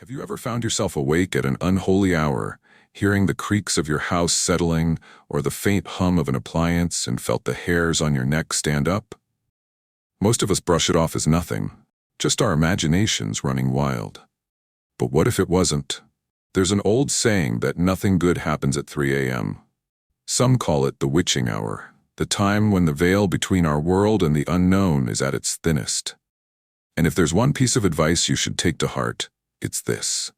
Have you ever found yourself awake at an unholy hour, hearing the creaks of your house settling or the faint hum of an appliance and felt the hairs on your neck stand up? Most of us brush it off as nothing, just our imaginations running wild. But what if it wasn't? There's an old saying that nothing good happens at 3 a.m. Some call it the witching hour, the time when the veil between our world and the unknown is at its thinnest. And if there's one piece of advice you should take to heart, it's this.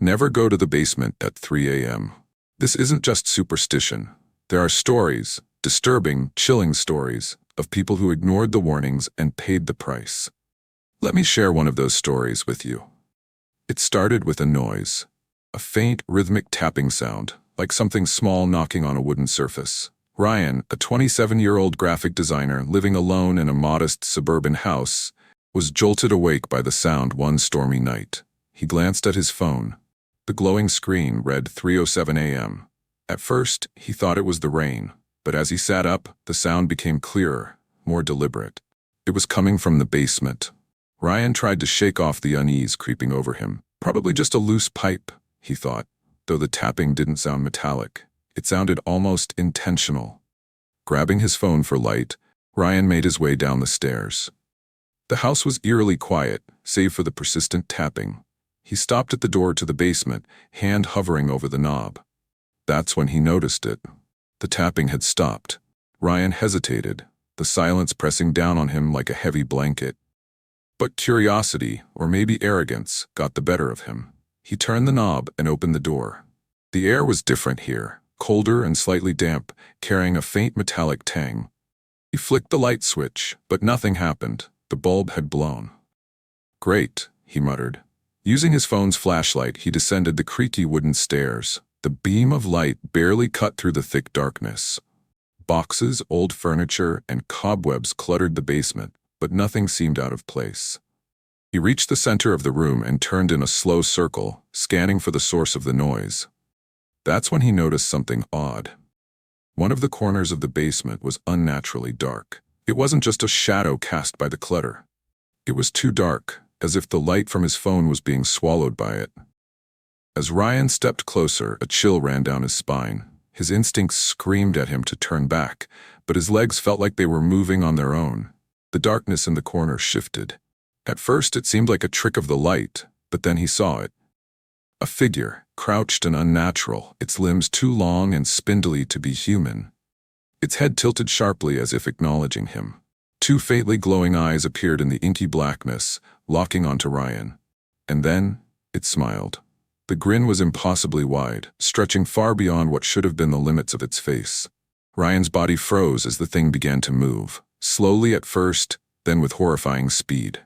Never go to the basement at 3 a.m. This isn't just superstition. There are stories, disturbing, chilling stories, of people who ignored the warnings and paid the price. Let me share one of those stories with you. It started with a noise, a faint, rhythmic tapping sound, like something small knocking on a wooden surface. Ryan, a 27-year-old graphic designer living alone in a modest suburban house, was jolted awake by the sound one stormy night. He glanced at his phone. The glowing screen read 3:07 a.m. At first, he thought it was the rain, but as he sat up, the sound became clearer, more deliberate. It was coming from the basement. Ryan tried to shake off the unease creeping over him. Probably just a loose pipe, he thought, though the tapping didn't sound metallic. It sounded almost intentional. Grabbing his phone for light, Ryan made his way down the stairs. The house was eerily quiet, save for the persistent tapping. He stopped at the door to the basement, hand hovering over the knob. That's when he noticed it. The tapping had stopped. Ryan hesitated, the silence pressing down on him like a heavy blanket. But curiosity, or maybe arrogance, got the better of him. He turned the knob and opened the door. The air was different here, colder and slightly damp, carrying a faint metallic tang. He flicked the light switch, but nothing happened. The bulb had blown. "Great," he muttered. Using his phone's flashlight, he descended the creaky wooden stairs. The beam of light barely cut through the thick darkness. Boxes, old furniture, and cobwebs cluttered the basement, but nothing seemed out of place. He reached the center of the room and turned in a slow circle, scanning for the source of the noise. That's when he noticed something odd. One of the corners of the basement was unnaturally dark. It wasn't just a shadow cast by the clutter. It was too dark, as if the light from his phone was being swallowed by it. As Ryan stepped closer, a chill ran down his spine. His instincts screamed at him to turn back, but his legs felt like they were moving on their own. The darkness in the corner shifted. At first it seemed like a trick of the light, but then he saw it. A figure, crouched and unnatural, its limbs too long and spindly to be human. Its head tilted sharply as if acknowledging him. Two faintly glowing eyes appeared in the inky blackness, locking onto Ryan. And then, it smiled. The grin was impossibly wide, stretching far beyond what should have been the limits of its face. Ryan's body froze as the thing began to move, slowly at first, then with horrifying speed.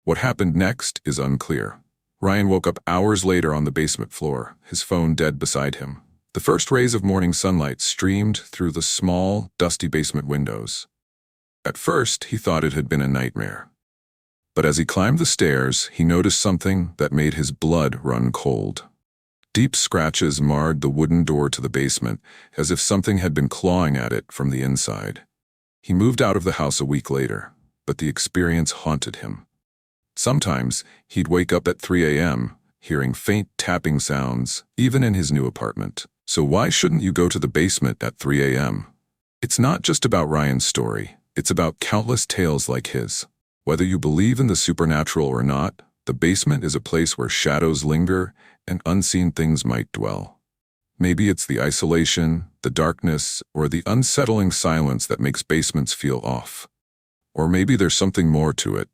What happened next is unclear. Ryan woke up hours later on the basement floor, his phone dead beside him. The first rays of morning sunlight streamed through the small, dusty basement windows. At first, he thought it had been a nightmare. But as he climbed the stairs, he noticed something that made his blood run cold. Deep scratches marred the wooden door to the basement, as if something had been clawing at it from the inside. He moved out of the house a week later, but the experience haunted him. Sometimes, he'd wake up at 3 a.m., hearing faint tapping sounds, even in his new apartment. So why shouldn't you go to the basement at 3 a.m.? It's not just about Ryan's story. It's about countless tales like his. Whether you believe in the supernatural or not, the basement is a place where shadows linger and unseen things might dwell. Maybe it's the isolation, the darkness, or the unsettling silence that makes basements feel off. Or maybe there's something more to it.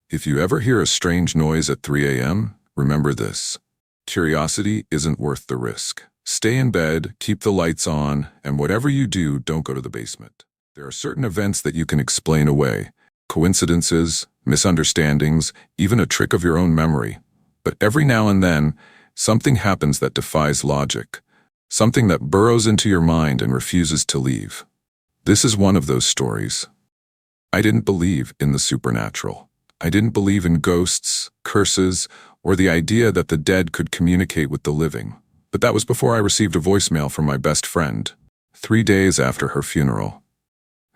If you ever hear a strange noise at 3 a.m., remember this. Curiosity isn't worth the risk. Stay in bed, keep the lights on, and whatever you do, don't go to the basement. There are certain events that you can explain away. Coincidences, misunderstandings, even a trick of your own memory. But every now and then, something happens that defies logic. Something that burrows into your mind and refuses to leave. This is one of those stories. I didn't believe in the supernatural. I didn't believe in ghosts, curses, or the idea that the dead could communicate with the living. But that was before I received a voicemail from my best friend, 3 days after her funeral.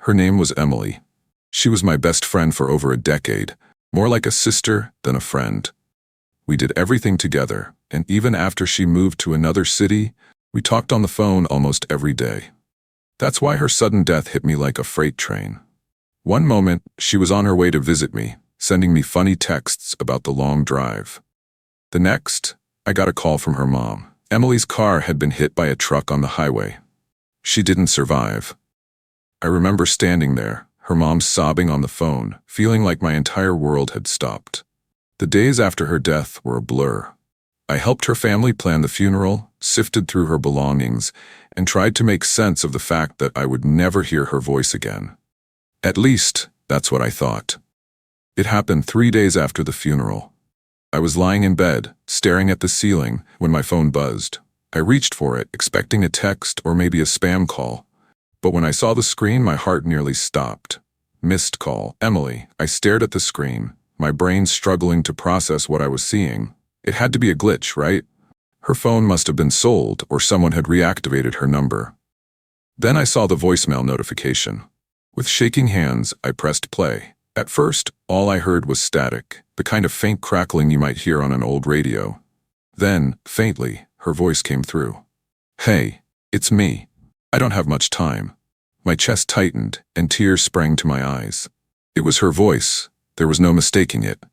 Her name was Emily. She was my best friend for over a decade, more like a sister than a friend. We did everything together, and even after she moved to another city, we talked on the phone almost every day. That's why her sudden death hit me like a freight train. One moment, she was on her way to visit me, sending me funny texts about the long drive. The next, I got a call from her mom. Emily's car had been hit by a truck on the highway. She didn't survive. I remember standing there, her mom sobbing on the phone, feeling like my entire world had stopped. The days after her death were a blur. I helped her family plan the funeral, sifted through her belongings, and tried to make sense of the fact that I would never hear her voice again. At least, that's what I thought. It happened 3 days after the funeral. I was lying in bed, staring at the ceiling, when my phone buzzed. I reached for it, expecting a text or maybe a spam call. But when I saw the screen, my heart nearly stopped. Missed call, Emily. I stared at the screen, my brain struggling to process what I was seeing. It had to be a glitch, right? Her phone must have been sold, or someone had reactivated her number. Then I saw the voicemail notification. With shaking hands, I pressed play. At first, all I heard was static, the kind of faint crackling you might hear on an old radio. Then, faintly, her voice came through. "Hey, it's me. I don't have much time." My chest tightened, and tears sprang to my eyes. It was her voice. There was no mistaking it.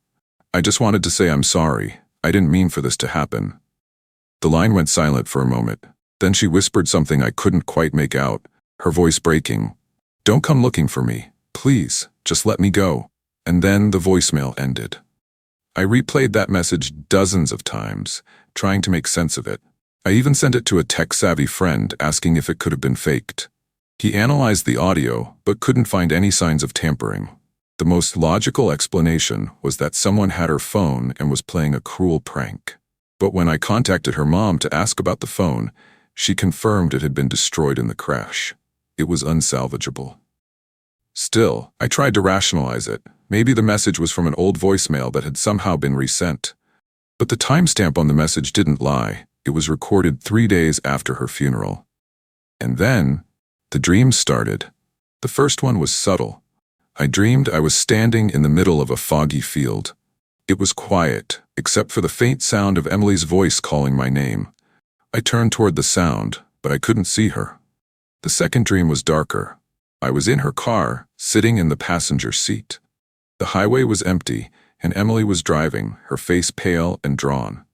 I just wanted to say I'm sorry. I didn't mean for this to happen. The line went silent for a moment. Then she whispered something I couldn't quite make out, her voice breaking. "Don't come looking for me. Please, just let me go." And then the voicemail ended. I replayed that message dozens of times, trying to make sense of it. I even sent it to a tech-savvy friend asking if it could have been faked. He analyzed the audio, but couldn't find any signs of tampering. The most logical explanation was that someone had her phone and was playing a cruel prank. But when I contacted her mom to ask about the phone, she confirmed it had been destroyed in the crash. It was unsalvageable. Still, I tried to rationalize it. Maybe the message was from an old voicemail that had somehow been resent. But the timestamp on the message didn't lie. It was recorded 3 days after her funeral. And then, the dreams started. The first one was subtle. I dreamed I was standing in the middle of a foggy field. It was quiet, except for the faint sound of Emily's voice calling my name. I turned toward the sound, but I couldn't see her. The second dream was darker. I was in her car, sitting in the passenger seat. The highway was empty, and Emily was driving, her face pale and drawn.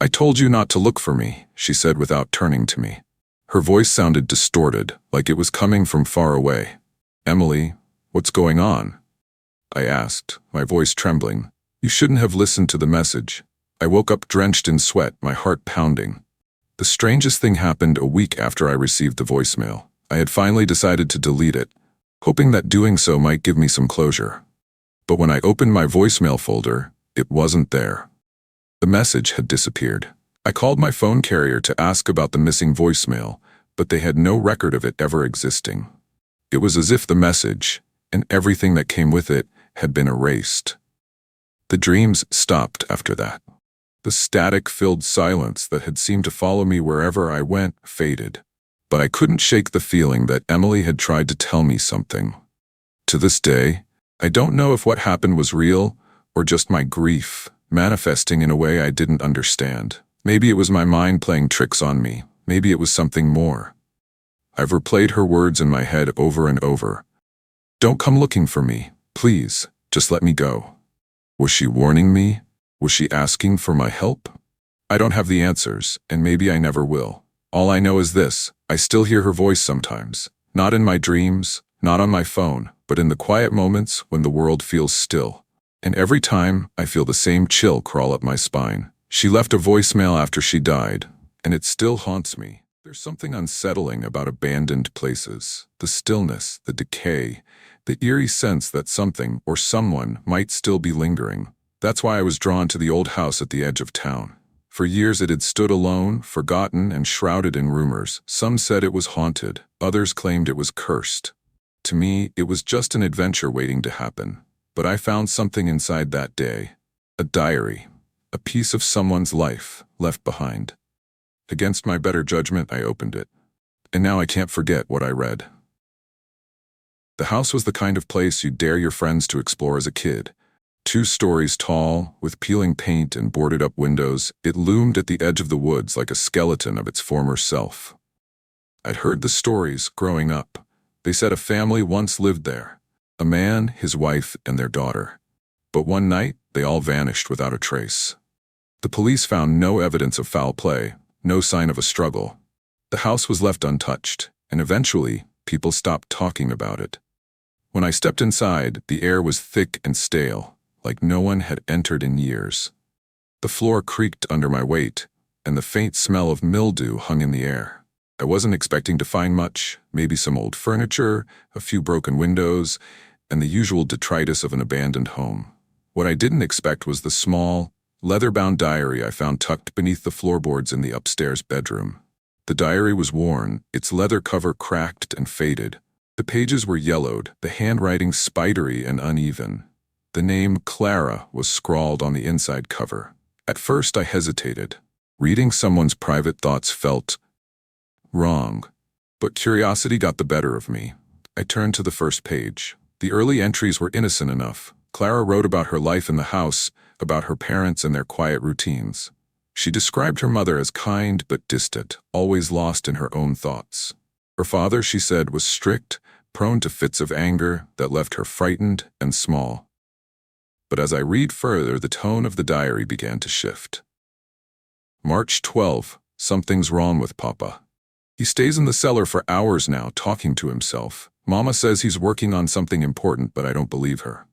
"I told you not to look for me," she said without turning to me. Her voice sounded distorted, like it was coming from far away. "Emily, what's going on?" I asked, my voice trembling. "You shouldn't have listened to the message." I woke up drenched in sweat, my heart pounding. The strangest thing happened a week after I received the voicemail. I had finally decided to delete it, hoping that doing so might give me some closure. But when I opened my voicemail folder, it wasn't there. The message had disappeared. I called my phone carrier to ask about the missing voicemail, but they had no record of it ever existing. It was as if the message, and everything that came with it, had been erased. The dreams stopped after that. The static-filled silence that had seemed to follow me wherever I went faded. But I couldn't shake the feeling that Emily had tried to tell me something. To this day, I don't know if what happened was real or just my grief manifesting in a way I didn't understand. Maybe it was my mind playing tricks on me. Maybe it was something more. I've replayed her words in my head over and over. "Don't come looking for me. Please, just let me go." Was she warning me? Was she asking for my help? I don't have the answers, and maybe I never will. All I know is this: I still hear her voice sometimes. Not in my dreams, not on my phone, but in the quiet moments when the world feels still. And every time, I feel the same chill crawl up my spine. She left a voicemail after she died, and it still haunts me. There's something unsettling about abandoned places. The stillness, the decay, the eerie sense that something or someone might still be lingering. That's why I was drawn to the old house at the edge of town. For years it had stood alone, forgotten and shrouded in rumors. Some said it was haunted, others claimed it was cursed. To me, it was just an adventure waiting to happen. But I found something inside that day. A diary. A piece of someone's life left behind. Against my better judgment, I opened it. And now I can't forget what I read. The house was the kind of place you'd dare your friends to explore as a kid. 2 stories tall, with peeling paint and boarded-up windows. It loomed at the edge of the woods like a skeleton of its former self. I'd heard the stories growing up. They said a family once lived there. A man, his wife, and their daughter. But one night, they all vanished without a trace. The police found no evidence of foul play, no sign of a struggle. The house was left untouched, and eventually, people stopped talking about it. When I stepped inside, the air was thick and stale, like no one had entered in years. The floor creaked under my weight, and the faint smell of mildew hung in the air. I wasn't expecting to find much, maybe some old furniture, a few broken windows, and the usual detritus of an abandoned home. What I didn't expect was the small, leather-bound diary I found tucked beneath the floorboards in the upstairs bedroom. The diary was worn, its leather cover cracked and faded. The pages were yellowed, the handwriting spidery and uneven. The name Clara was scrawled on the inside cover. At first I hesitated. Reading someone's private thoughts felt wrong. But curiosity got the better of me. I turned to the first page. The early entries were innocent enough. Clara wrote about her life in the house, about her parents and their quiet routines. She described her mother as kind but distant, always lost in her own thoughts. Her father, she said, was strict, prone to fits of anger that left her frightened and small. But as I read further, the tone of the diary began to shift. March 12, something's wrong with Papa. He stays in the cellar for hours now, talking to himself. Mama says he's working on something important, but I don't believe her.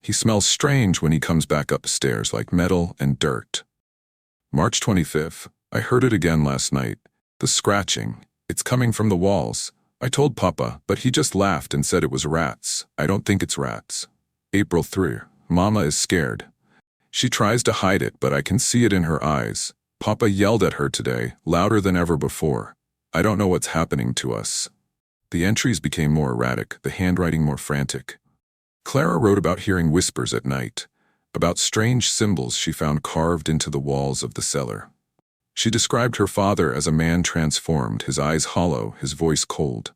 He smells strange when he comes back upstairs, like metal and dirt. March 25th, I heard it again last night. The scratching. It's coming from the walls. I told Papa, but he just laughed and said it was rats. I don't think it's rats. April 3, Mama is scared. She tries to hide it, but I can see it in her eyes. Papa yelled at her today, louder than ever before. I don't know what's happening to us. The entries became more erratic, the handwriting more frantic. Clara wrote about hearing whispers at night, about strange symbols she found carved into the walls of the cellar. She described her father as a man transformed, his eyes hollow, his voice cold.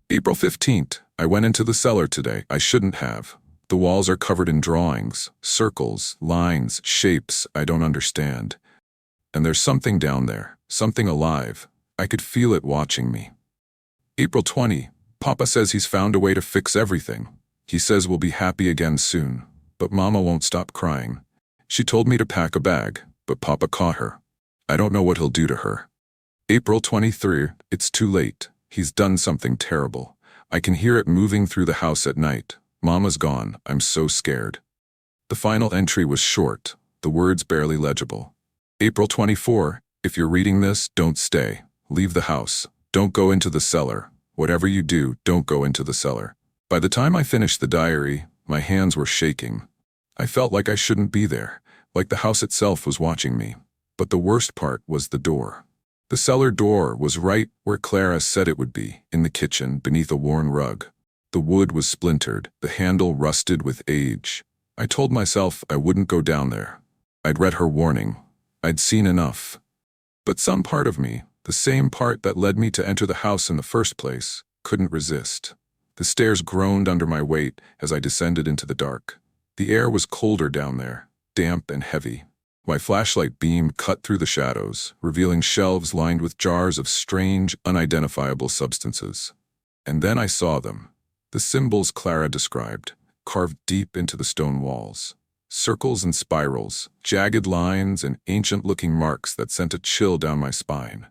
April 15th, I went into the cellar today. I shouldn't have. The walls are covered in drawings, circles, lines, shapes I don't understand. And there's something down there, something alive. I could feel it watching me. April 20, Papa says he's found a way to fix everything. He says we'll be happy again soon. But Mama won't stop crying. She told me to pack a bag, but Papa caught her. I don't know what he'll do to her. April 23, it's too late. He's done something terrible. I can hear it moving through the house at night. Mama's gone. I'm so scared. The final entry was short, the words barely legible. April 24, if you're reading this, don't stay. Leave the house. Don't go into the cellar. Whatever you do, don't go into the cellar. By the time I finished the diary, my hands were shaking. I felt like I shouldn't be there, like the house itself was watching me. But the worst part was the door. The cellar door was right where Clara said it would be, in the kitchen, beneath a worn rug. The wood was splintered, the handle rusted with age. I told myself I wouldn't go down there. I'd read her warning. I'd seen enough. But some part of me, the same part that led me to enter the house in the first place, couldn't resist. The stairs groaned under my weight as I descended into the dark. The air was colder down there, damp and heavy. My flashlight beam cut through the shadows, revealing shelves lined with jars of strange, unidentifiable substances. And then I saw them. The symbols Clara described, carved deep into the stone walls. Circles and spirals, jagged lines and ancient-looking marks that sent a chill down my spine.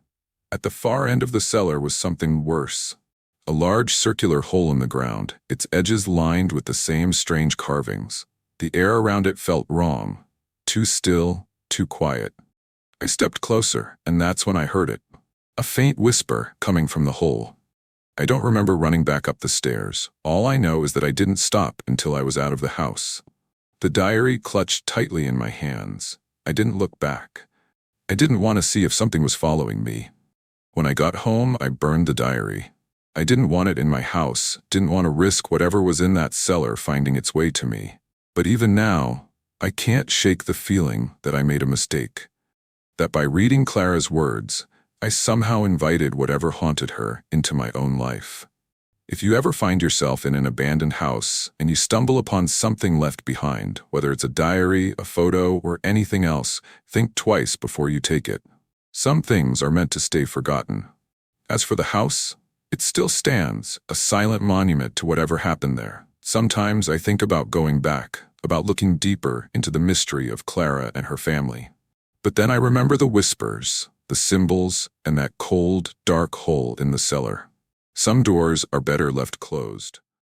At the far end of the cellar was something worse. A large circular hole in the ground, its edges lined with the same strange carvings. The air around it felt wrong. Too still, too quiet. I stepped closer, and that's when I heard it. A faint whisper coming from the hole. I don't remember running back up the stairs. All I know is that I didn't stop until I was out of the house. The diary clutched tightly in my hands. I didn't look back. I didn't want to see if something was following me. When I got home, I burned the diary. I didn't want it in my house, didn't want to risk whatever was in that cellar finding its way to me. But even now, I can't shake the feeling that I made a mistake. That by reading Clara's words, I somehow invited whatever haunted her into my own life. If you ever find yourself in an abandoned house and you stumble upon something left behind, whether it's a diary, a photo, or anything else, think twice before you take it. Some things are meant to stay forgotten. As for the house, it still stands, a silent monument to whatever happened there. Sometimes I think about going back, about looking deeper into the mystery of Clara and her family. But then I remember the whispers, the symbols, and that cold, dark hole in the cellar. Some doors are better left closed.